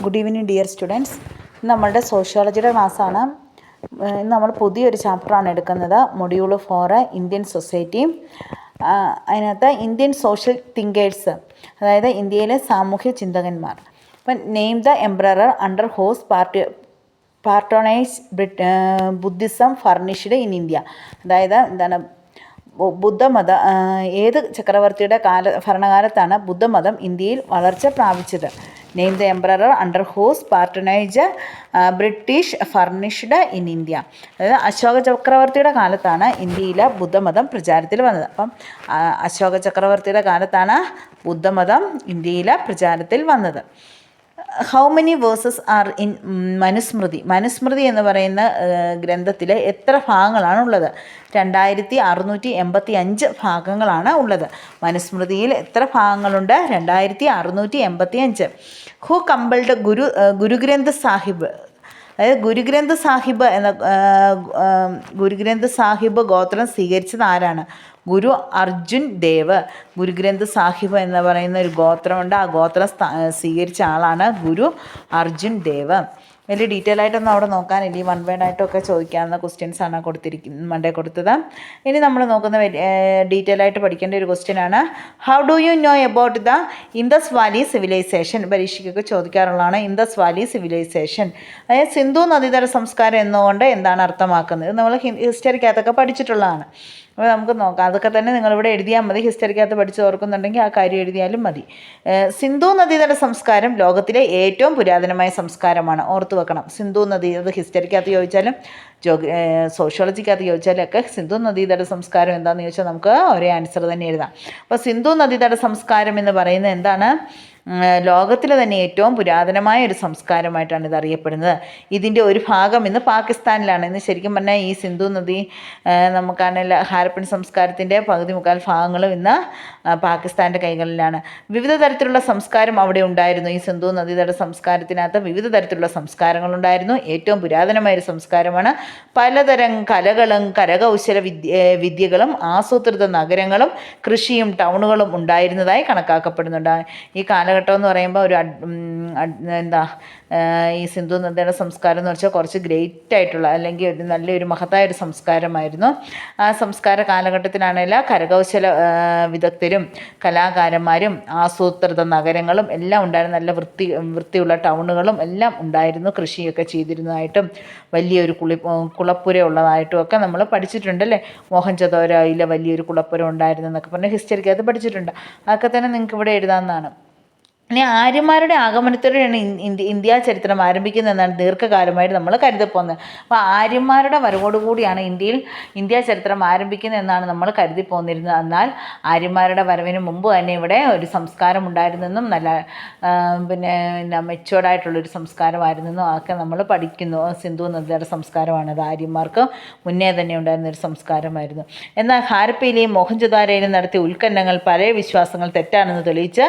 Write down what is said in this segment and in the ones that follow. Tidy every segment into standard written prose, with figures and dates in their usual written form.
Good evening dear students. നമ്മളുടെ സോഷ്യോളജിയുടെ ക്ലാസ്സാണ്. ഇന്ന് നമ്മൾ പുതിയൊരു ചാപ്റ്ററാണ് എടുക്കുന്നത്, മൊഡ്യൂൾ 4 ഇന്ത്യൻ സൊസൈറ്റി. അതിനകത്ത് ഇന്ത്യൻ സോഷ്യൽ തിങ്കേഴ്സ്, അതായത് ഇന്ത്യയിലെ സാമൂഹ്യ ചിന്തകന്മാർ. അപ്പം name the emperor under whose patronise Buddhism furnished in India. അതായത് എന്താണ്, ബുദ്ധമത ഏത് ചക്രവർത്തിയുടെ ഭരണകാലത്താണ് ബുദ്ധമതം ഇന്ത്യയിൽ വളർച്ച പ്രാപിച്ചത്? Name the emperor under whose patronage British furnished in India. അതായത് അശോക ചക്രവർത്തിയുടെ കാലത്താണ് ഇന്ത്യയിൽ ബുദ്ധമതം പ്രചാരത്തിൽ വന്നത്. അപ്പം അശോക ചക്രവർത്തിയുടെ കാലത്താണ് ബുദ്ധമതം ഇന്ത്യയിൽ പ്രചാരത്തിൽ വന്നത്. How many verses are in Manusmriti? Manusmriti എന്ന് പറയുന്ന ഗ്രന്ഥത്തിൽ എത്ര ഭാഗങ്ങളാണുള്ളത്? 2685 ഭാഗങ്ങളാണ് ഉള്ളത്. മനുസ്മൃതിയിൽ എത്ര ഭാഗങ്ങളുണ്ട്? 2685. Who compiled Guru Granth Sahib? അതായത് ഗുരുഗ്രന്ഥ് സാഹിബ് ഗോത്രം സ്വീകരിച്ചത് ആരാണ്? ഗുരു അർജുൻ ദേവ്. ഗുരുഗ്രന്ഥ് സാഹിബ് എന്ന് പറയുന്ന ഒരു ഗോത്രമുണ്ട്, ആ ഗോത്രം സ്വീകരിച്ച ആളാണ് ഗുരു അർജുൻ ദേവ്. വലിയ ഡീറ്റെയിൽ ആയിട്ടൊന്നും അവിടെ നോക്കാനില്ല, ഈ വൺ വേർഡായിട്ടൊക്കെ ചോദിക്കാവുന്ന ക്വസ്റ്റ്യൻസാണ് മണ്ടേ കൊടുത്തത്. ഇനി നമ്മൾ നോക്കുന്ന ഡീറ്റെയിൽ ആയിട്ട് പഠിക്കേണ്ട ഒരു ക്വസ്റ്റ്യനാണ്, how do you know about the Indus valley civilisation? പരീക്ഷയ്ക്കൊക്കെ ചോദിക്കാറുള്ളതാണ് ഇൻഡസ് വാലി സിവിലൈസേഷൻ. അതായത് സിന്ധു നദീതട സംസ്കാരം എന്നുകൊണ്ട് എന്താണ് അർത്ഥമാക്കുന്നത്? നമ്മൾ ഹിസ്റ്ററിക്കകത്തൊക്കെ പഠിച്ചിട്ടുള്ളതാണ്. അപ്പോൾ നമുക്ക് നോക്കാം. അതൊക്കെ തന്നെ നിങ്ങളിവിടെ എഴുതിയാൽ മതി. ഹിസ്റ്ററിക്കകത്ത് പഠിച്ച് ഓർക്കുന്നുണ്ടെങ്കിൽ ആ കാര്യം എഴുതിയാലും മതി. സിന്ധു നദീതട സംസ്കാരം ലോകത്തിലെ ഏറ്റവും പുരാതനമായ സംസ്കാരമാണ്. ഓർത്തു വെക്കണം. സിന്ധു നദി, അത് ഹിസ്റ്ററിക്കകത്ത് ചോദിച്ചാലും സോഷ്യോളജിക്കകത്ത് ചോദിച്ചാലും ഒക്കെ സിന്ധു നദീതട സംസ്കാരം എന്താണെന്ന് ചോദിച്ചാൽ നമുക്ക് ഒരേ ആൻസർ തന്നെ എഴുതാം. അപ്പോൾ സിന്ധു നദീതട സംസ്കാരം എന്ന് പറയുന്നത് എന്താണ്? ലോകത്തിലെ തന്നെ ഏറ്റവും പുരാതനമായ ഒരു സംസ്കാരമായിട്ടാണ് ഇത് അറിയപ്പെടുന്നത്. ഇതിൻ്റെ ഒരു ഭാഗം ഇന്ന് പാകിസ്ഥാനിലാണ്. ഇന്ന് ശരിക്കും പറഞ്ഞാൽ ഈ സിന്ധു നദി നമുക്കാണെങ്കിൽ ഹാരപ്പൻ സംസ്കാരത്തിൻ്റെ പകുതി മുക്കാൽ ഭാഗങ്ങളും ഇന്ന് പാകിസ്ഥാൻ്റെ കൈകളിലാണ്. വിവിധ തരത്തിലുള്ള സംസ്കാരം അവിടെ ഉണ്ടായിരുന്നു. ഈ സിന്ധു നദീതട സംസ്കാരത്തിനകത്ത് വിവിധ തരത്തിലുള്ള സംസ്കാരങ്ങളുണ്ടായിരുന്നു. ഏറ്റവും പുരാതനമായൊരു സംസ്കാരമാണ്. പലതരം കലകളും കരകൗശല വിദ്യകളും ആസൂത്രിത നഗരങ്ങളും കൃഷിയും ടൗണുകളും ഉണ്ടായിരുന്നതായി കണക്കാക്കപ്പെടുന്നുണ്ട്. ഈ കാലഘട്ടം എന്ന് പറയുമ്പോൾ ഒരു ഈ സിന്ധു നദിയുടെ സംസ്കാരം എന്ന് വെച്ചാൽ കുറച്ച് ഗ്രേറ്റ് ആയിട്ടുള്ള, അല്ലെങ്കിൽ ഒരു നല്ലൊരു മഹത്തായ ഒരു സംസ്കാരമായിരുന്നു. ആ സംസ്കാര കാലഘട്ടത്തിലാണെങ്കിൽ കരകൗശല വിദഗ്ധരും കലാകാരന്മാരും ആസൂത്രിത നഗരങ്ങളും എല്ലാം ഉണ്ടായിരുന്നു. നല്ല വൃത്തിയുള്ള ടൗണുകളും എല്ലാം ഉണ്ടായിരുന്നു. കൃഷിയൊക്കെ ചെയ്തിരുന്നതായിട്ടും വലിയൊരു കുളപ്പുര ഉള്ളതായിട്ടും ഒക്കെ നമ്മൾ പഠിച്ചിട്ടുണ്ടല്ലേ. മോഹൻജദോരോയിലെ വലിയൊരു കുളപ്പുര ഉണ്ടായിരുന്നു എന്നൊക്കെ പറഞ്ഞ് ഹിസ്റ്ററിക്കകത്ത് പഠിച്ചിട്ടുണ്ട്. അതൊക്കെ തന്നെ നിങ്ങൾക്ക് ഇവിടെ എഴുതാവുന്നതാണ്. ഇനി ആര്യന്മാരുടെ ആഗമനത്തോടെയാണ് ഇന്ത്യ ചരിത്രം ആരംഭിക്കുന്നതെന്നാണ് ദീർഘകാലമായിട്ട് നമ്മൾ കരുതിപ്പോകുന്നത്. അപ്പോൾ ആര്യന്മാരുടെ വരവോടുകൂടിയാണ് ഇന്ത്യ ചരിത്രം ആരംഭിക്കുന്നതെന്നാണ് നമ്മൾ കരുതിപ്പോന്നിരുന്നത്. എന്നാൽ ആര്യന്മാരുടെ വരവിന് മുമ്പ് തന്നെ ഇവിടെ ഒരു സംസ്കാരം ഉണ്ടായിരുന്നെന്നും നല്ല മെച്ചുവേർഡായിട്ടുള്ളൊരു സംസ്കാരമായിരുന്നെന്നും ഒക്കെ നമ്മൾ പഠിക്കുന്നു. സിന്ധു നദിയുടെ സംസ്കാരമാണത്. ആര്യന്മാർക്ക് മുന്നേ തന്നെ ഉണ്ടായിരുന്നൊരു സംസ്കാരമായിരുന്നു. എന്നാൽ ഹാരപ്പയിലെയും മോഹൻജദാരോയിലും നടത്തിയ ഉത്ഖനനങ്ങൾ പഴയ വിശ്വാസങ്ങൾ തെറ്റാണെന്ന് തെളിയിച്ച്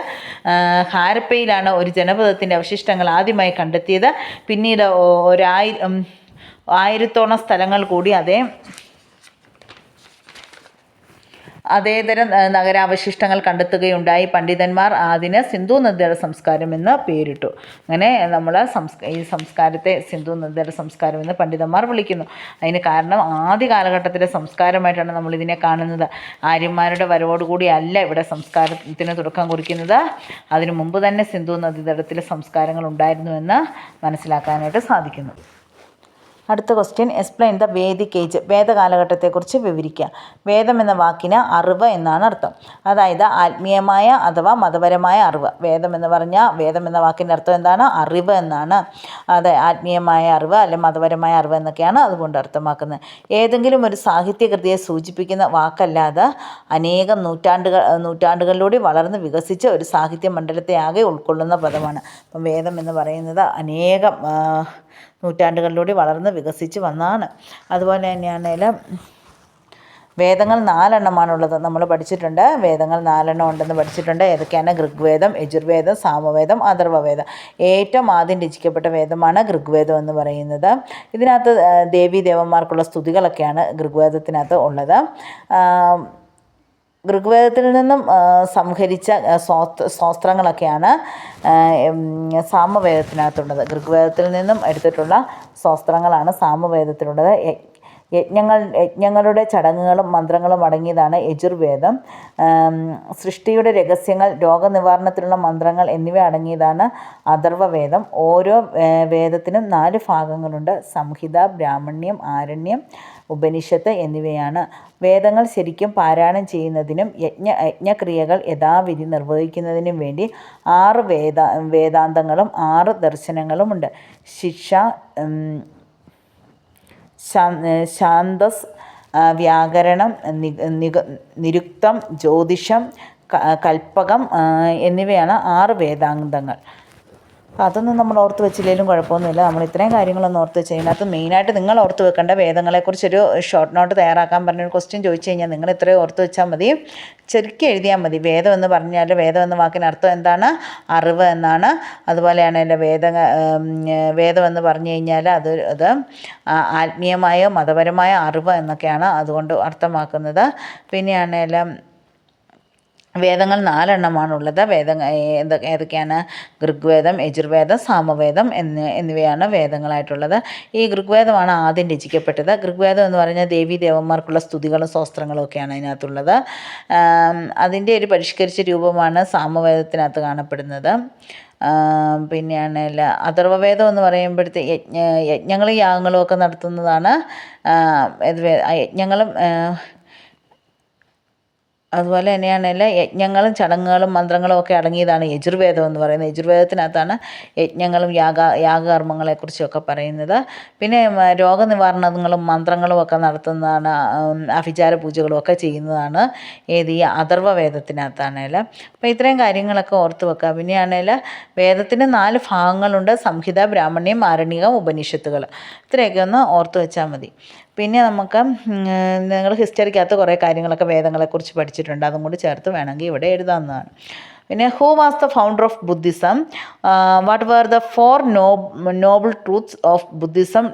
ഹാരപ്പയിലാണ് ഒരു ജനപദത്തിൻ്റെ അവശിഷ്ടങ്ങൾ ആദ്യമായി കണ്ടെത്തിയത്. പിന്നീട് 1000-ഓളം സ്ഥലങ്ങൾ കൂടി അതേതരം നഗരാവശിഷ്ടങ്ങൾ കണ്ടെത്തുകയുണ്ടായി. പണ്ഡിതന്മാർ അതിന് സിന്ധു നദിയുടെ സംസ്കാരം എന്ന് പേരിട്ടു. അങ്ങനെ നമ്മൾ ഈ സംസ്കാരത്തെ സിന്ധു നദിയുടെ സംസ്കാരം എന്ന് പണ്ഡിതന്മാർ വിളിക്കുന്നു. അതിന് കാരണം ആദ്യ കാലഘട്ടത്തിലെ സംസ്കാരമായിട്ടാണ് നമ്മളിതിനെ കാണുന്നത്. ആര്യന്മാരുടെ വരവോടുകൂടി അല്ല ഇവിടെ സംസ്കാരത്തിന് തുടക്കം കുറിക്കുന്നത്. അതിനു മുമ്പ് തന്നെ സിന്ധു നദീതടത്തിലെ സംസ്കാരങ്ങൾ ഉണ്ടായിരുന്നുവെന്ന് മനസ്സിലാക്കാനായിട്ട് സാധിക്കുന്നു. അടുത്ത question, explain the Vedic age. വേദകാലഘട്ടത്തെക്കുറിച്ച് വിവരിക്കുക. വേദം എന്ന വാക്കിന് അറിവ് എന്നാണ് അർത്ഥം. അതായത് ആത്മീയമായ അഥവാ മതപരമായ അറിവ്. വേദം എന്ന വാക്കിൻ്റെ അർത്ഥം എന്താണ്? അറിവ് എന്നാണ്. അതെ, ആത്മീയമായ അറിവ് അല്ലെങ്കിൽ മതപരമായ അറിവ് എന്നൊക്കെയാണ് അതുകൊണ്ട് അർത്ഥമാക്കുന്നത്. ഏതെങ്കിലും ഒരു സാഹിത്യകൃതിയെ സൂചിപ്പിക്കുന്ന വാക്കല്ലാതെ അനേകം നൂറ്റാണ്ടുകളിലൂടെ വളർന്ന് വികസിച്ച ഒരു സാഹിത്യ മണ്ഡലത്തെ ആകെ ഉൾക്കൊള്ളുന്ന പദമാണ്. അപ്പം വേദം എന്ന് പറയുന്നത് അനേകം നൂറ്റാണ്ടുകളിലൂടെ വളർന്ന് വികസിച്ച് വന്നതാണ്. അതുപോലെ തന്നെയാണെങ്കിലും വേദങ്ങൾ 4 എണ്ണമാണുള്ളത്. നമ്മൾ പഠിച്ചിട്ടുണ്ട്. വേദങ്ങൾ 4 എണ്ണം ഉണ്ടെന്ന് പഠിച്ചിട്ടുണ്ട്. ഏതൊക്കെയാണ്? ഋഗ്വേദം, യജുർവേദം, സാമവേദം, അഥർവവേദം. ഏറ്റവും ആദ്യം രചിക്കപ്പെട്ട വേദമാണ് ഋഗ്വേദം എന്ന് പറയുന്നത്. ഇതിനകത്ത് ദേവീ ദേവന്മാർക്കുള്ള സ്തുതികളൊക്കെയാണ് ഋഗ്വേദത്തിനകത്ത് ഉള്ളത്. ഋഗ്വേദത്തിൽ നിന്നും സംഹരിച്ച സ്തോത്രങ്ങളൊക്കെയാണ് സാമവേദത്തിനകത്തുള്ളത്. ഋഗ്വേദത്തിൽ നിന്നും എടുത്തിട്ടുള്ള സ്തോത്രങ്ങളാണ് സാമവേദത്തിലുള്ളത്. യജ്ഞങ്ങളുടെ ചടങ്ങുകളും മന്ത്രങ്ങളും അടങ്ങിയതാണ് യജുർവേദം. സൃഷ്ടിയുടെ രഹസ്യങ്ങൾ, രോഗനിവാരണത്തിലുള്ള മന്ത്രങ്ങൾ എന്നിവ അടങ്ങിയതാണ് അഥർവവേദം. ഓരോ വേദത്തിനും 4 ഭാഗങ്ങളുണ്ട്. സംഹിത, ബ്രാഹ്മണ്യം, ആരണ്യം, ഉപനിഷത്ത് എന്നിവയാണ്. വേദങ്ങൾ ശരിക്കും പാരായണം ചെയ്യുന്നതിനും യജ്ഞക്രിയകൾ യഥാവിധി നിർവഹിക്കുന്നതിനും വേണ്ടി 6 വേദാന്തങ്ങളും 6 ദർശനങ്ങളുമുണ്ട്. ശിക്ഷ, ഛാന്ദസ്, വ്യാകരണം, നിരുക്തം, ജ്യോതിഷം, കൽപ്പകം എന്നിവയാണ് 6 വേദാന്തങ്ങൾ. അതൊന്നും നമ്മൾ ഓർത്ത് വെച്ചില്ലെങ്കിലും കുഴപ്പമൊന്നുമില്ല. നമ്മൾ ഇത്രയും കാര്യങ്ങളൊന്നും ഓർത്ത് വെച്ച് അതിനകത്ത് മെയിനായിട്ട് നിങ്ങൾ ഓർത്ത് വെക്കേണ്ട വേദങ്ങളെക്കുറിച്ചൊരു ഷോർട്ട് നോട്ട് തയ്യാറാക്കാൻ പറഞ്ഞൊരു ക്വസ്റ്റ്യൻ ചോദിച്ചു കഴിഞ്ഞാൽ നിങ്ങൾ ഇത്രയും ഓർത്ത് വെച്ചാൽ മതി. ശരിക്കും എഴുതിയാൽ മതി. വേദം എന്ന് പറഞ്ഞാൽ വേദം എന്ന വാക്കിന് അർത്ഥം എന്താണ്? അറിവ് എന്നാണ്. അതുപോലെയാണ് എൻ്റെ വേദം എന്ന് പറഞ്ഞു കഴിഞ്ഞാൽ അത് ആത്മീയമായ മതപരമായ അറിവ് എന്നൊക്കെയാണ് അതുകൊണ്ട് അർത്ഥമാക്കുന്നത്. പിന്നെയാണെല്ലാം വേദങ്ങൾ 4 എണ്ണമാണുള്ളത്. ഏതൊക്കെയാണ്? ഋഗ്വേദം, യജുർവേദം, സാമവേദം എന്നിവയാണ് വേദങ്ങളായിട്ടുള്ളത്. ഈ ഋഗ്വേദമാണ് ആദ്യം രചിക്കപ്പെട്ടത്. ഋഗ്വേദം എന്ന് പറഞ്ഞാൽ ദേവീ ദേവന്മാർക്കുള്ള സ്തുതികളും സ്തോത്രങ്ങളും ഒക്കെയാണ് അതിനകത്തുള്ളത്. അതിൻ്റെ ഒരു പരിഷ്കരിച്ച രൂപമാണ് സാമവേദത്തിനകത്ത് കാണപ്പെടുന്നത്. പിന്നെയാണ് അഥർവവേദം എന്ന് യജ്ഞങ്ങളും യാഗങ്ങളും ഒക്കെ നടത്തുന്നതാണ്. യജ്ഞങ്ങളും അതുപോലെ തന്നെയാണ് യജ്ഞങ്ങളും ചടങ്ങുകളും മന്ത്രങ്ങളും ഒക്കെ അടങ്ങിയതാണ് യജുർവേദം എന്ന് പറയുന്നത്. യജുർവേദത്തിനകത്താണ് യജ്ഞങ്ങളും യാഗകർമ്മങ്ങളെക്കുറിച്ചൊക്കെ പറയുന്നത്. പിന്നെ രോഗനിവാരണങ്ങളും മന്ത്രങ്ങളും ഒക്കെ നടത്തുന്നതാണ്. അഭിചാര പൂജകളും ഒക്കെ ചെയ്യുന്നതാണ് ഈ അഥർവവേദത്തിനകത്താണേൽ. അപ്പോൾ ഇത്രയും കാര്യങ്ങളൊക്കെ ഓർത്ത് വെക്കുക. പിന്നെയാണേൽ വേദത്തിന് 4 ഭാഗങ്ങളുണ്ട്. സംഹിത, ബ്രാഹ്മണ്യം, ആരണ്യകം, ഉപനിഷത്തുകൾ. ഇത്രയൊക്കെ ഒന്ന് ഓർത്ത് വെച്ചാൽ മതി. പിന്നെ നമുക്ക് നിങ്ങൾ ഹിസ്റ്ററിക്കകത്ത് കുറേ കാര്യങ്ങളൊക്കെ വേദങ്ങളെക്കുറിച്ച് പഠിച്ചിട്ടുണ്ട്. അതും കൂടി ചേർത്ത് വേണമെങ്കിൽ ഇവിടെ എഴുതാവുന്നതാണ്. പിന്നെ who was the founder of Buddhism? What were the 4 noble truths of Buddhism?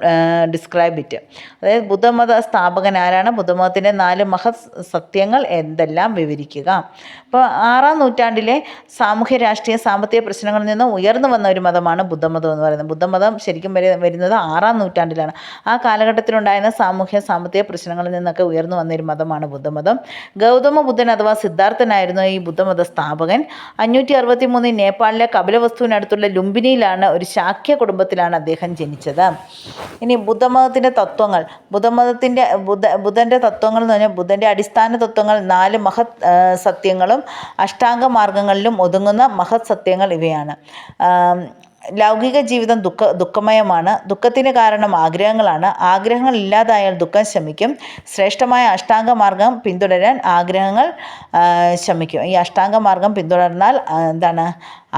Describe it. അതായത് ബുദ്ധമത സ്ഥാപകൻ ആരാണ്? ബുദ്ധമതത്തിൻ്റെ 4 മഹത് സത്യങ്ങൾ എന്തെല്ലാം? വിവരിക്കുക. അപ്പോൾ 6-ാം നൂറ്റാണ്ടിലെ സാമൂഹ്യ രാഷ്ട്രീയ സാമ്പത്തിക പ്രശ്നങ്ങളിൽ നിന്ന് ഉയർന്നു വന്ന ഒരു മതമാണ് ബുദ്ധമതം എന്ന് പറയുന്നത്. ബുദ്ധമതം ശരിക്കും വരുന്നത് 6-ാം നൂറ്റാണ്ടിലാണ്. ആ കാലഘട്ടത്തിലുണ്ടായിരുന്ന സാമൂഹ്യ സാമ്പത്തിക പ്രശ്നങ്ങളിൽ നിന്നൊക്കെ ഉയർന്നു വന്നൊരു മതമാണ് ബുദ്ധമതം. ഗൗതമ ബുദ്ധൻ അഥവാ സിദ്ധാർത്ഥനായിരുന്നു ഈ ബുദ്ധമത സ്ഥാപകൻ. 563 നേപ്പാളിലെ കപിലവസ്തുവിനടുത്തുള്ള ലുംബിനിയിലാണ് ഒരു ശാക്യ കുടുംബത്തിലാണ് അദ്ദേഹം ജനിച്ചത്. ഇനി ബുദ്ധമതത്തിൻ്റെ തത്വങ്ങൾ. ബുദ്ധൻ്റെ തത്വങ്ങൾ എന്ന് പറഞ്ഞാൽ ബുദ്ധൻ്റെ അടിസ്ഥാന തത്വങ്ങൾ 4 മഹത് സത്യങ്ങളും അഷ്ടാംഗ മാർഗങ്ങളിലും ഒതുങ്ങുന്ന മഹത് സത്യങ്ങൾ ഇവയാണ്. ലൗകിക ജീവിതം ദുഃഖമയമാണ്. ദുഃഖത്തിന് കാരണം ആഗ്രഹങ്ങളാണ്. ആഗ്രഹങ്ങൾ ഇല്ലാതായാൽ ദുഃഖം ശമിക്കും. ശ്രേഷ്ഠമായ അഷ്ടാംഗ മാർഗം പിന്തുടരാൻ ആഗ്രഹങ്ങൾ ശമിക്കും. ഈ അഷ്ടാംഗ മാർഗം പിന്തുടർന്നാൽ എന്താണ്?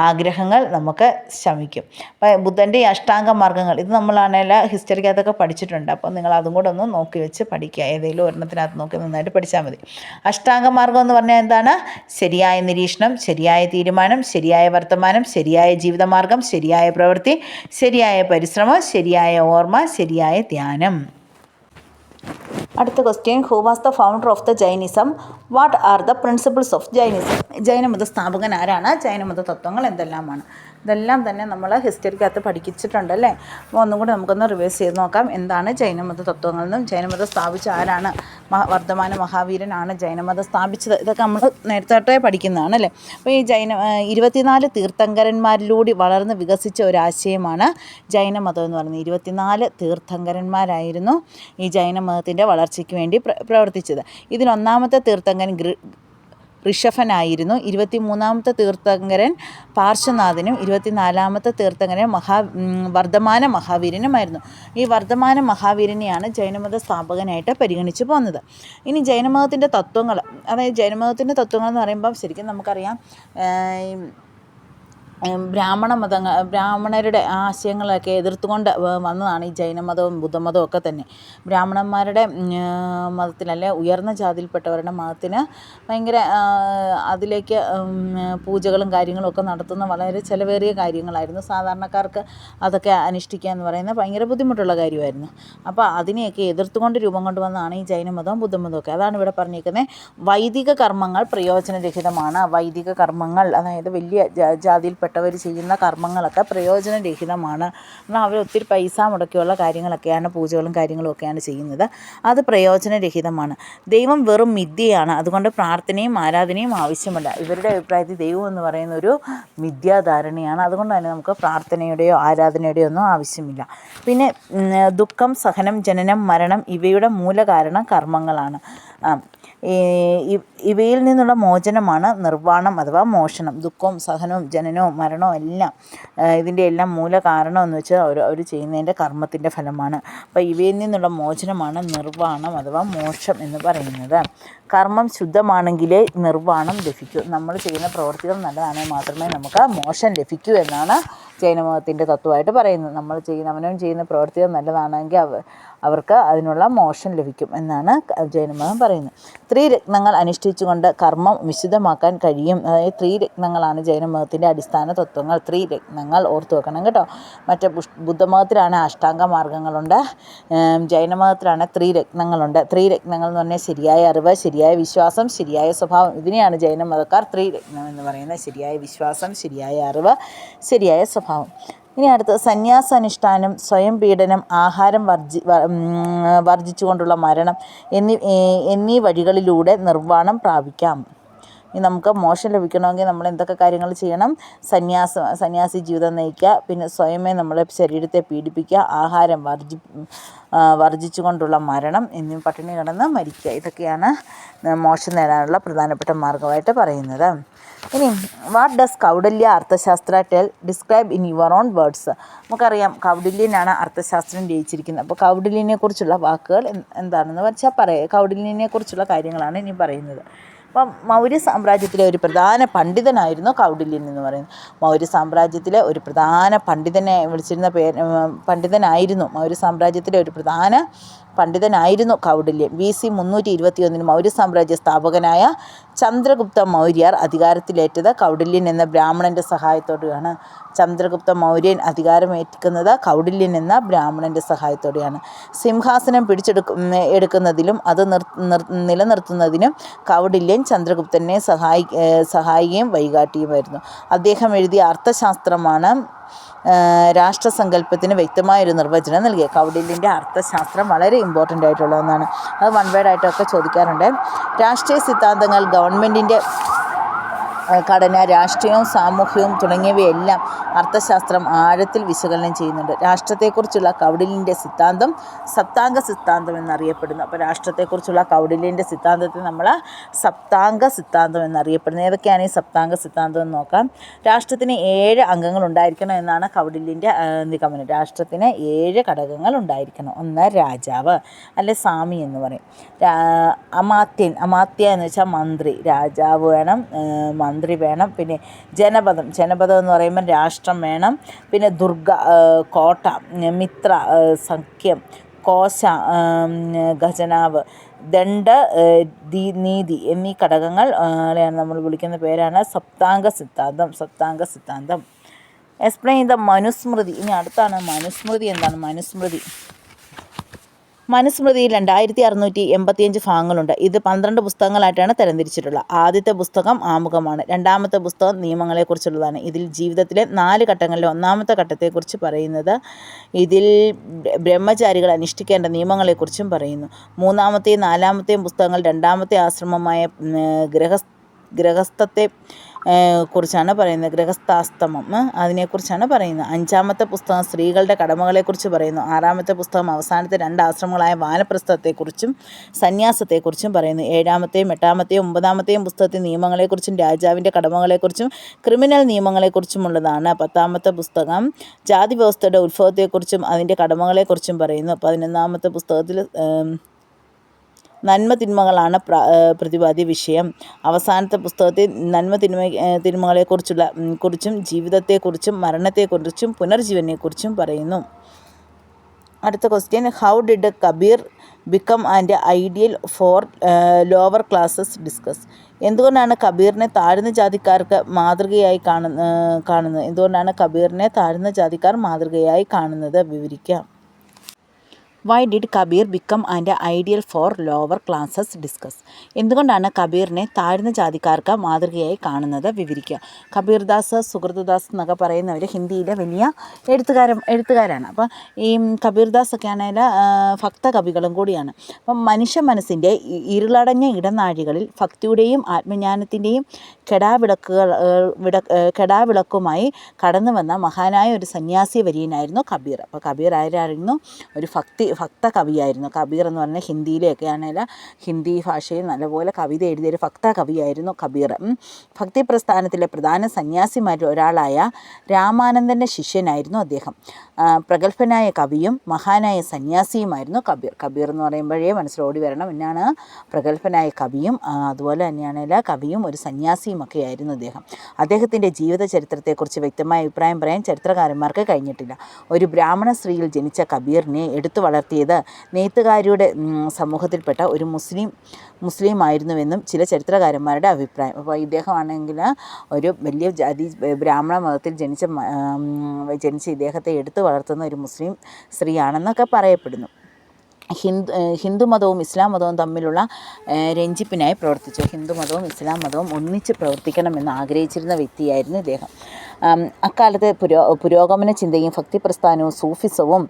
ആഗ്രഹങ്ങൾ നമുക്ക് ശമിക്കും. അപ്പോൾ ബുദ്ധൻ്റെ ഈ അഷ്ടാംഗ മാർഗ്ഗങ്ങൾ ഇത് നമ്മളാണെങ്കിൽ ഹിസ്റ്ററിക്കകത്തൊക്കെ പഠിച്ചിട്ടുണ്ട്. അപ്പോൾ നിങ്ങൾ അതും കൂടെ ഒന്ന് നോക്കി വെച്ച് പഠിക്കുക. ഏതെങ്കിലും ഒരെണ്ണത്തിനകത്ത് നോക്കി നന്നായിട്ട് പഠിച്ചാൽ മതി. അഷ്ടാംഗ മാർഗ്ഗം എന്ന് പറഞ്ഞാൽ എന്താണ്? ശരിയായ നിരീക്ഷണം, ശരിയായ തീരുമാനം, ശരിയായ വർത്തമാനം, ശരിയായ ജീവിതമാർഗം, ശരിയായ പ്രവൃത്തി, ശരിയായ പരിശ്രമം, ശരിയായ ഓർമ്മ, ശരിയായ ധ്യാനം. അടുത്ത question, who was the founder of the Jainism? What are the principles of Jainism? ജൈനമത സ്ഥാപകൻ ആരാണ്? ജൈനമത തത്വങ്ങൾ എന്തെല്ലാമാണ്? ഇതെല്ലാം തന്നെ നമ്മൾ ഹിസ്റ്ററിക്കകത്ത് പഠിച്ചിട്ടുണ്ട് അല്ലേ? അപ്പോൾ ഒന്നും കൂടി നമുക്കൊന്ന് റിവൈസ് ചെയ്ത് നോക്കാം. എന്താണ് ജൈനമത തത്വങ്ങളെന്നും ജൈനമതം സ്ഥാപിച്ച ആരാണ്? വർദ്ധമാന മഹാവീരനാണ് ജൈനമതം സ്ഥാപിച്ചത്. ഇതൊക്കെ നമ്മൾ നേരത്തെ പഠിക്കുന്നതാണ് അല്ലേ? അപ്പോൾ ഈ 24 തീർത്ഥങ്കരന്മാരിലൂടെ വളർന്ന് വികസിച്ച ഒരാശയമാണ് ജൈനമതം എന്ന് പറയുന്നത്. 24 തീർത്ഥങ്കരന്മാരായിരുന്നു ഈ ജൈനമതത്തിൻ്റെ വളർച്ചയ്ക്ക് വേണ്ടി പ്രവർത്തിച്ചത്. ഇതിൽ 1-ാമത്തെ തീർത്ഥങ്കരൻ ഋഷഭനായിരുന്നു. 23-ാമത്തെ തീർത്ഥങ്കരൻ പാർശ്വനാഥനും 24-ാമത്തെ തീർത്ഥങ്കരൻ വർദ്ധമാന മഹാവീരനുമായിരുന്നു. ഈ വർദ്ധമാന മഹാവീരനെയാണ് ജൈനമത സ്ഥാപകനായിട്ട് പരിഗണിച്ചു പോകുന്നത്. ഇനി ജൈനമതത്തിൻ്റെ തത്വങ്ങൾ, അതായത് ജൈനമതത്തിൻ്റെ തത്വങ്ങൾ എന്ന് പറയുമ്പം ശരിക്കും നമുക്കറിയാം ബ്രാഹ്മണരുടെ ആശയങ്ങളൊക്കെ എതിർത്തുകൊണ്ട് വന്നതാണ് ഈ ജൈനമതവും ബുദ്ധമതവും ഒക്കെ തന്നെ. ബ്രാഹ്മണന്മാരുടെ മതത്തിലല്ലേ ഉയർന്ന ജാതിയിൽപ്പെട്ടവരുടെ മതത്തിന് ഭയങ്കര അതിലേക്ക് പൂജകളും കാര്യങ്ങളും ഒക്കെ നടത്തുന്ന വളരെ ചിലവേറിയ കാര്യങ്ങളായിരുന്നു. സാധാരണക്കാർക്ക് അതൊക്കെ അനുഷ്ഠിക്കുക എന്ന് പറയുന്നത് ഭയങ്കര ബുദ്ധിമുട്ടുള്ള കാര്യമായിരുന്നു. അപ്പോൾ അതിനെയൊക്കെ എതിർത്തുകൊണ്ട് രൂപം കൊണ്ടുവന്നതാണ് ഈ ജൈനമതവും ബുദ്ധമതവും ഒക്കെ. അതാണ് ഇവിടെ പറഞ്ഞിരിക്കുന്നത്. വൈദിക കർമ്മങ്ങൾ പ്രയോജനരഹിതമാണ്. വൈദിക കർമ്മങ്ങൾ, അതായത് വലിയ ജാതിയിൽപ്പെട്ടവർ ചെയ്യുന്ന കർമ്മങ്ങളൊക്കെ പ്രയോജനരഹിതമാണ്. എന്നാൽ അവർ ഒത്തിരി പൈസ മുടക്കിയുള്ള കാര്യങ്ങളൊക്കെയാണ്, പൂജകളും കാര്യങ്ങളും ഒക്കെയാണ് ചെയ്യുന്നത്. അത് പ്രയോജനരഹിതമാണ്. ദൈവം വെറും മിഥ്യയാണ്, അതുകൊണ്ട് പ്രാർത്ഥനയും ആരാധനയും ആവശ്യമില്ല. ഇവരുടെ അഭിപ്രായത്തിൽ ദൈവം എന്ന് പറയുന്ന ഒരു മിഥ്യാധാരണയാണ്. അതുകൊണ്ട് തന്നെ നമുക്ക് പ്രാർത്ഥനയുടെയോ ആരാധനയുടെയോ ഒന്നും ആവശ്യമില്ല. പിന്നെ ദുഃഖം, സഹനം, ജനനം, മരണം ഇവയുടെ മൂലകാരണം കർമ്മങ്ങളാണ്. ഇവയിൽ നിന്നുള്ള മോചനമാണ് നിർവ്വാണം അഥവാ മോക്ഷണം. ദുഃഖവും സഹനവും ജനനവും മരണവും എല്ലാം ഇതിൻ്റെ എല്ലാം മൂല കാരണം എന്ന് വെച്ചാൽ അവർ ചെയ്യുന്നതിൻ്റെ കർമ്മത്തിൻ്റെ ഫലമാണ്. അപ്പോൾ ഇവയിൽ നിന്നുള്ള മോചനമാണ് നിർവ്വാണം അഥവാ മോക്ഷം എന്ന് പറയുന്നത്. കർമ്മം ശുദ്ധമാണെങ്കിലേ നിർവ്വാണം ലഭിക്കൂ. നമ്മൾ ചെയ്യുന്ന പ്രവൃത്തികൾ നല്ലതാണെങ്കിൽ മാത്രമേ നമുക്ക് മോക്ഷം ലഭിക്കൂ എന്നാണ് ജൈനമതത്തിൻ്റെ തത്വമായിട്ട് പറയുന്നത്. അവനവൻ ചെയ്യുന്ന പ്രവൃത്തികൾ നല്ലതാണെങ്കിൽ അവർക്ക് അതിനുള്ള മോക്ഷം ലഭിക്കും എന്നാണ് ജൈനമതം പറയുന്നത്. ത്രിരത്നങ്ങൾ അനുഷ്ഠിച്ചുകൊണ്ട് കർമ്മം വിശുദ്ധമാക്കാൻ കഴിയും. അതായത് ത്രിരത്നങ്ങളാണ് ജൈനമതത്തിൻ്റെ അടിസ്ഥാന തത്വങ്ങൾ. ത്രിരത്നങ്ങൾ ഓർത്തു വെക്കണം കേട്ടോ. മറ്റേ ബുദ്ധമതത്തിലാണ് അഷ്ടാംഗ മാർഗങ്ങളുണ്ട്, ജൈനമതത്തിലാണ് ത്രിരത്നങ്ങളുണ്ട്. ത്രിരത്നങ്ങൾ എന്ന് പറഞ്ഞാൽ ശരിയായ അറിവ്, ശരിയായ വിശ്വാസം, ശരിയായ സ്വഭാവം. ഇതിനെയാണ് ജൈനമതക്കാർ ത്രിരത്നം എന്ന് പറയുന്നത്. ശരിയായ വിശ്വാസം, ശരിയായ അറിവ്, ശരിയായ സ്വഭാവം. ഇനി അടുത്തത് സന്യാസാനുഷ്ഠാനം, സ്വയം പീഡനം, ആഹാരം വർജിച്ചുകൊണ്ടുള്ള മരണം എന്നീ വഴികളിലൂടെ നിർവ്വാണം പ്രാപിക്കാം. ഇനി നമുക്ക് മോക്ഷം ലഭിക്കണമെങ്കിൽ നമ്മൾ എന്തൊക്കെ കാര്യങ്ങൾ ചെയ്യണം? സന്യാസി ജീവിതം നയിക്കുക, പിന്നെ സ്വയമേ നമ്മളെ ശരീരത്തെ പീഡിപ്പിക്കുക, ആഹാരം വർജിച്ചുകൊണ്ടുള്ള മരണം, എന്നിവ പട്ടിണി കിടന്ന് മരിക്കുക. ഇതൊക്കെയാണ് മോക്ഷം നേടാനുള്ള പ്രധാനപ്പെട്ട മാർഗമായിട്ട് പറയുന്നത്. ഇനി what does Kautilya Arthashastra describe in your own words. നമുക്കറിയാം കൗടില്യനാണ് അർത്ഥശാസ്ത്രം രചിച്ചിരിക്കുന്നത്. അപ്പോൾ കൗടില്യനെക്കുറിച്ചുള്ള വാക്കുകൾ എന്താണെന്ന് വെച്ചാൽ കൗടില്യനെക്കുറിച്ചുള്ള കാര്യങ്ങളാണ് ഇനി പറയുന്നത്. അപ്പം മൗര്യ സാമ്രാജ്യത്തിലെ ഒരു പ്രധാന പണ്ഡിതനായിരുന്നു കൗടില്യൻ എന്ന് പറയുന്നത്. മൗര്യ സാമ്രാജ്യത്തിലെ ഒരു പ്രധാന പണ്ഡിതനെ വിളിച്ചിരുന്ന പണ്ഡിതനായിരുന്നു. മൗര്യ സാമ്രാജ്യത്തിലെ ഒരു പ്രധാന പണ്ഡിതനായിരുന്നു കൗടില്യൻ. BC 321 മൗര്യ സാമ്രാജ്യ സ്ഥാപകനായ ചന്ദ്രഗുപ്ത മൗര്യർ അധികാരത്തിലേറ്റത് കൗടില്യൻ എന്ന ബ്രാഹ്മണൻ്റെ സഹായത്തോടെയാണ്. ചന്ദ്രഗുപ്ത മൗര്യൻ അധികാരമേൽക്കുന്നത് കൗടില്യൻ എന്ന ബ്രാഹ്മണൻ്റെ സഹായത്തോടെയാണ്. സിംഹാസനം എടുക്കുന്നതിലും അത് നിലനിർത്തുന്നതിനും കൗടില്യൻ ചന്ദ്രഗുപ്തനെ സഹായിക്കുകയും വഴികാട്ടിയുമായിരുന്നു. അദ്ദേഹം എഴുതിയ അർത്ഥശാസ്ത്രമാണ് രാഷ്ട്രസങ്കല്പത്തിന് വ്യക്തമായൊരു നിർവചനം നൽകിയത്. കൗടില്യൻ്റെ അർത്ഥശാസ്ത്രം വളരെ ഇമ്പോർട്ടൻ്റ് ആയിട്ടുള്ള ഒന്നാണ്. അത് വൺ വേർഡായിട്ടൊക്കെ ചോദിക്കാറുണ്ട്. രാഷ്ട്രീയ സിദ്ധാന്തങ്ങൾ, ഗവൺമെൻറ്റിൻ്റെ ഘടന, രാഷ്ട്രീയവും സാമൂഹ്യവും തുടങ്ങിയവയെല്ലാം അർത്ഥശാസ്ത്രം ആഴത്തിൽ വിശകലനം ചെയ്യുന്നുണ്ട്. രാഷ്ട്രത്തെക്കുറിച്ചുള്ള കൗടില്യൻ്റെ സിദ്ധാന്തം സപ്താംഗ സിദ്ധാന്തം എന്നറിയപ്പെടുന്നു. അപ്പോൾ രാഷ്ട്രത്തെക്കുറിച്ചുള്ള കൗടില്യൻ്റെ സിദ്ധാന്തത്തെ നമ്മൾ സപ്താംഗ സിദ്ധാന്തം എന്നറിയപ്പെടുന്നത്. ഏതൊക്കെയാണ് ഈ സപ്താംഗ സിദ്ധാന്തം എന്ന് നോക്കാം. രാഷ്ട്രത്തിന് 7 അംഗങ്ങൾ ഉണ്ടായിരിക്കണം എന്നാണ് കൗടില്യൻ്റെ നിഗമനം. രാഷ്ട്രത്തിന് 7 ഘടകങ്ങൾ ഉണ്ടായിരിക്കണം. 1 രാജാവ്, അല്ലെ സ്വാമി എന്ന് പറയും. അമാത്യ എന്ന് വെച്ചാൽ മന്ത്രി. രാജാവ് വേണം, മന്ത്രി വേണം. പിന്നെ ജനപദം എന്ന് പറയുമ്പോൾ രാഷ്ട്രം വേണം. പിന്നെ ദുർഗ കോട്ട, മിത്ര സഖ്യം, കോശ ഖജനാവ്, ദണ്ഡ, നീതി എന്നീ ഘടകങ്ങൾ നമ്മൾ വിളിക്കുന്ന പേരാണ് സപ്താംഗ സിദ്ധാന്തം. എക്സ്പ്ലെയിൻ ദ മനുസ്മൃതി. ഇനി അടുത്താണ് മനുസ്മൃതി. എന്താണ് മനുസ്മൃതി? മനുസ്മൃതിയിൽ 2685 ഭാഗങ്ങളുണ്ട്. ഇത് 12 പുസ്തകങ്ങളായിട്ടാണ് തരംതിരിച്ചിട്ടുള്ളത്. ആദ്യത്തെ പുസ്തകം ആമുഖമാണ്. രണ്ടാമത്തെ പുസ്തകം നിയമങ്ങളെക്കുറിച്ചുള്ളതാണ്. ഇതിൽ ജീവിതത്തിലെ 4 ഘട്ടങ്ങളിലെ 1-ാമത്തെ ഘട്ടത്തെക്കുറിച്ച് പറയുന്നത്. ഇതിൽ ബ്രഹ്മചാരികൾ അനുഷ്ഠിക്കേണ്ട നിയമങ്ങളെക്കുറിച്ചും പറയുന്നു. 3-ാമത്തെയും 4-ാമത്തെയും പുസ്തകങ്ങൾ 2-ാമത്തെ ആശ്രമമായ ഗൃഹസ്ഥത്തെ കുറിച്ചാണ് പറയുന്നത്. ഗൃഹസ്ഥാശ്രമം അതിനെക്കുറിച്ചാണ് പറയുന്നത്. 5-ാമത്തെ പുസ്തകം സ്ത്രീകളുടെ കടമകളെക്കുറിച്ച് പറയുന്നു. 6-ാമത്തെ പുസ്തകം അവസാനത്തെ 2 ആശ്രമങ്ങളായ വാനപ്രസ്ഥത്തെക്കുറിച്ചും സന്യാസത്തെക്കുറിച്ചും പറയുന്നു. 7-ാമത്തെയും 8-ാമത്തെയും 9-ാമത്തെയും പുസ്തകത്തിൽ നിയമങ്ങളെക്കുറിച്ചും രാജാവിൻ്റെ കടമകളെക്കുറിച്ചും ക്രിമിനൽ നിയമങ്ങളെക്കുറിച്ചുമുള്ളതാണ്. 10-ാമത്തെ പുസ്തകം ജാതി വ്യവസ്ഥയുടെ ഉത്ഭവത്തെക്കുറിച്ചും അതിൻ്റെ കടമകളെക്കുറിച്ചും പറയുന്നു. 11-ാമത്തെ പുസ്തകത്തിൽ നന്മ തിന്മകളാണ് പ്രതിപാദ്യ വിഷയം. അവസാനത്തെ പുസ്തകത്തിൽ നന്മ കുറിച്ചും ജീവിതത്തെക്കുറിച്ചും മരണത്തെക്കുറിച്ചും പുനർജീവനെക്കുറിച്ചും പറയുന്നു. അടുത്ത question, how did Kabir become and ideal for lower classes discuss. എന്തുകൊണ്ടാണ് കബീറിനെ താഴ്ന്ന ജാതിക്കാർക്ക് മാതൃകയായി കാണുന്നത്? എന്തുകൊണ്ടാണ് കബീറിനെ താഴ്ന്ന ജാതിക്കാർ മാതൃകയായി കാണുന്നത്? വിവരിക്കാം. Why did Kabir become and ideal for lower classes discuss. എന്തുകൊണ്ടാണ് കബീറിനെ താഴ്ന്ന ജാതിക്കാർക്ക് മാതൃകയായി കാണുന്നത്? വിവരിക്കുക. കബീർദാസ്, സുഹൃതദാസ് എന്നൊക്കെ പറയുന്നവർ ഹിന്ദിയിലെ വലിയ എഴുത്തുകാരാണ്. അപ്പം ഈ കബീർദാസ് ഒക്കെ ആണെങ്കിൽ ഭക്ത കവികളും കൂടിയാണ്. അപ്പം മനുഷ്യ മനസ്സിൻ്റെ ഇരുളടഞ്ഞ ഇടനാഴികളിൽ ഭക്തിയുടെയും ആത്മജ്ഞാനത്തിൻ്റെയും കെടാവിളക്കുമായി കടന്നു വന്ന മഹാനായ ഒരു സന്യാസി വര്യനായിരുന്നു കബീർ. അപ്പോൾ കബീർ ആരായിരുന്നു? ഒരു ഭക്ത കവിയായിരുന്നു. കബീർ എന്ന് പറഞ്ഞാൽ ഹിന്ദിയിലെയൊക്കെ ആണെങ്കിൽ ഹിന്ദി ഭാഷയിൽ നല്ലപോലെ കവിത എഴുതിയൊരു ഭക്ത കവിയായിരുന്നു കബീർ. ഭക്തി പ്രസ്ഥാനത്തിലെ പ്രധാന സന്യാസിമാരിൽ ഒരാളായ രാമാനന്ദൻ്റെ ശിഷ്യനായിരുന്നു അദ്ദേഹം. പ്രഗത്ഭനായ കവിയും മഹാനായ സന്യാസിയുമായിരുന്നു കബീർ. കബീർ എന്ന് പറയുമ്പോഴേ മനസ്സിലോടി വരണം എന്നാണ് പ്രഗത്ഭനായ കവിയും അതുപോലെ തന്നെയാണെങ്കിൽ കവിയും ഒരു സന്യാസിയും ഒക്കെ ആയിരുന്നു അദ്ദേഹം. അദ്ദേഹത്തിൻ്റെ ജീവിത ചരിത്രത്തെക്കുറിച്ച് വ്യക്തമായ അഭിപ്രായം പറയാൻ ചരിത്രകാരന്മാർക്ക് കഴിഞ്ഞിട്ടില്ല. ഒരു ബ്രാഹ്മണ സ്ത്രീയിൽ ജനിച്ച കബീറിനെ എടുത്തു വളർത്തിയത് നെയ്ത്തുകാരുടെ സമൂഹത്തിൽപ്പെട്ട ഒരു മുസ്ലിം ആയിരുന്നുവെന്നും ചില ചരിത്രകാരന്മാരുടെ അഭിപ്രായം. അപ്പോൾ ഇദ്ദേഹമാണെങ്കിൽ ഒരു വലിയ ബ്രാഹ്മണ മതത്തിൽ ജനിച്ച ഇദ്ദേഹത്തെ എടുത്തു വളർത്തുന്ന ഒരു മുസ്ലിം സ്ത്രീയാണെന്നൊക്കെ പറയപ്പെടുന്നു. ഹിന്ദുമതവും ഇസ്ലാം മതവും തമ്മിലുള്ള രഞ്ജിപ്പിനായി പ്രവർത്തിച്ചു. ഹിന്ദുമതവും ഇസ്ലാം മതവും ഒന്നിച്ച് പ്രവർത്തിക്കണമെന്ന് ആഗ്രഹിച്ചിരുന്ന വ്യക്തിയായിരുന്നു ഇദ്ദേഹം. അക്കാലത്തെ പുരോഗമന ചിന്തയും ഭക്തി പ്രസ്ഥാനവും സൂഫിസവും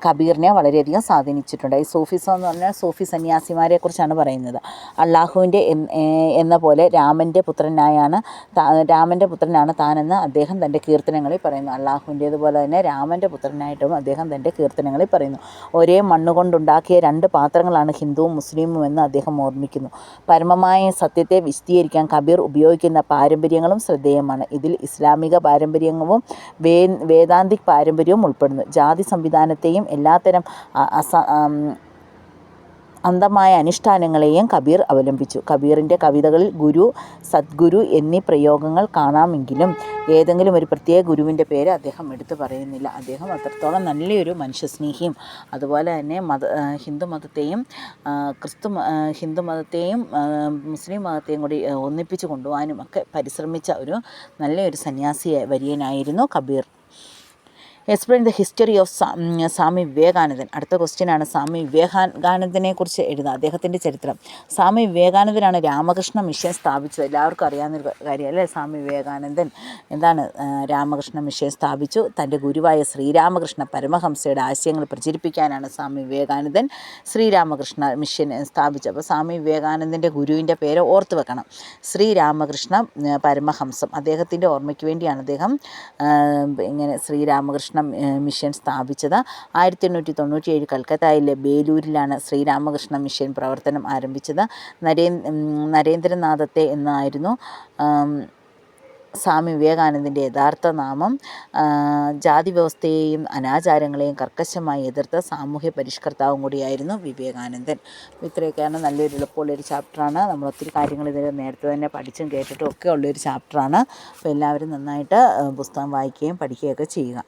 കബീറിനെ വളരെയധികം സ്വാധീനിച്ചിട്ടുണ്ട്. ഈ സൂഫിസം എന്ന് പറഞ്ഞാൽ സൂഫി സന്യാസിമാരെക്കുറിച്ചാണ് പറയുന്നത്. അള്ളാഹുവിൻ്റെ എന്ന പോലെ രാമൻ്റെ പുത്രനാണ് താനെന്ന് അദ്ദേഹം തൻ്റെ കീർത്തനങ്ങളിൽ പറയുന്നു. അള്ളാഹുവിൻ്റേതുപോലെ തന്നെ രാമൻ്റെ പുത്രനായിട്ടും അദ്ദേഹം തൻ്റെ കീർത്തനങ്ങളിൽ പറയുന്നു. ഒരേ മണ്ണുകൊണ്ടുണ്ടാക്കിയ 2 പാത്രങ്ങളാണ് ഹിന്ദുവും മുസ്ലിമും എന്ന് അദ്ദേഹം ഓർമ്മിക്കുന്നു. പരമമായ സത്യത്തെ വിശദീകരിക്കാൻ കബീർ ഉപയോഗിക്കുന്ന പാരമ്പര്യങ്ങളും ശ്രദ്ധേയമാണ്. ഇതിൽ ഇസ്ലാമിക പാരമ്പര്യവും വേദാന്തിക് പാരമ്പര്യവും ഉൾപ്പെടുന്നു. ജാതി സംവിധാനത്തെയും എല്ലാത്തരം അന്ധമായ അനുഷ്ഠാനങ്ങളെയും കബീർ അവലംബിച്ചു. കബീറിൻ്റെ കവിതകളിൽ ഗുരു, സദ്ഗുരു എന്നീ പ്രയോഗങ്ങൾ കാണാമെങ്കിലും ഏതെങ്കിലും ഒരു പ്രത്യേക ഗുരുവിൻ്റെ പേര് അദ്ദേഹം എടുത്തു പറയുന്നില്ല. അദ്ദേഹം അത്രത്തോളം നല്ലൊരു മനുഷ്യസ്നേഹിയും അതുപോലെ തന്നെ ഹിന്ദുമതത്തെയും മുസ്ലിം മതത്തെയും കൂടി ഒന്നിപ്പിച്ച് കൊണ്ടുപോകാനും ഒക്കെ പരിശ്രമിച്ച ഒരു നല്ലൊരു സന്യാസി വര്യനായിരുന്നു Kabir. Explain the history of Swami Vivekanandan. അടുത്ത ക്വസ്റ്റ്യനാണ് സ്വാമി വിവേകാനന്ദനെ കുറിച്ച് എഴുതുക. അദ്ദേഹത്തിൻ്റെ ചരിത്രം. സ്വാമി വിവേകാനന്ദനാണ് രാമകൃഷ്ണ മിഷൻ സ്ഥാപിച്ചത്. എല്ലാവർക്കും അറിയാവുന്നൊരു കാര്യം അല്ലേ? സ്വാമി വിവേകാനന്ദൻ എന്താണ് രാമകൃഷ്ണ മിഷൻ സ്ഥാപിച്ചു. തൻ്റെ ഗുരുവായ ശ്രീരാമകൃഷ്ണ പരമഹംസയുടെ ആശയങ്ങൾ പ്രചരിപ്പിക്കാനാണ് സ്വാമി വിവേകാനന്ദൻ ശ്രീരാമകൃഷ്ണ മിഷൻ സ്ഥാപിച്ചത്. അപ്പോൾ സ്വാമി വിവേകാനന്ദൻ്റെ ഗുരുവിൻ്റെ പേര് ഓർത്ത് വെക്കണം, ശ്രീരാമകൃഷ്ണ പരമഹംസം. അദ്ദേഹത്തിൻ്റെ ഓർമ്മയ്ക്ക് വേണ്ടിയാണ് അദ്ദേഹം ഇങ്ങനെ ശ്രീരാമകൃഷ്ണ മിഷൻ സ്ഥാപിച്ചത്. 1897 കൽക്കത്തയിലെ ബേലൂരിലാണ് ശ്രീരാമകൃഷ്ണ മിഷൻ പ്രവർത്തനം ആരംഭിച്ചത്. നരേന്ദ്രനാഥത്തെ എന്നായിരുന്നു സ്വാമി വിവേകാനന്ദൻ്റെ യഥാർത്ഥ നാമം. ജാതി വ്യവസ്ഥയെയും അനാചാരങ്ങളെയും കർക്കശമായി എതിർത്ത സാമൂഹ്യ പരിഷ്കർത്താവും കൂടിയായിരുന്നു വിവേകാനന്ദൻ. ഇത്രയൊക്കെയാണ് നല്ലൊരു എളുപ്പമുള്ളൊരു ചാപ്റ്ററാണ്. നമ്മൾ ഒത്തിരി കാര്യങ്ങൾ ഇതിൽ നേരത്തെ തന്നെ പഠിച്ചും കേട്ടിട്ടും ഒക്കെ ഉള്ളൊരു ചാപ്റ്ററാണ്. അപ്പോൾ എല്ലാവരും നന്നായിട്ട് പുസ്തകം വായിക്കുകയും പഠിക്കുകയൊക്കെ ചെയ്യുക.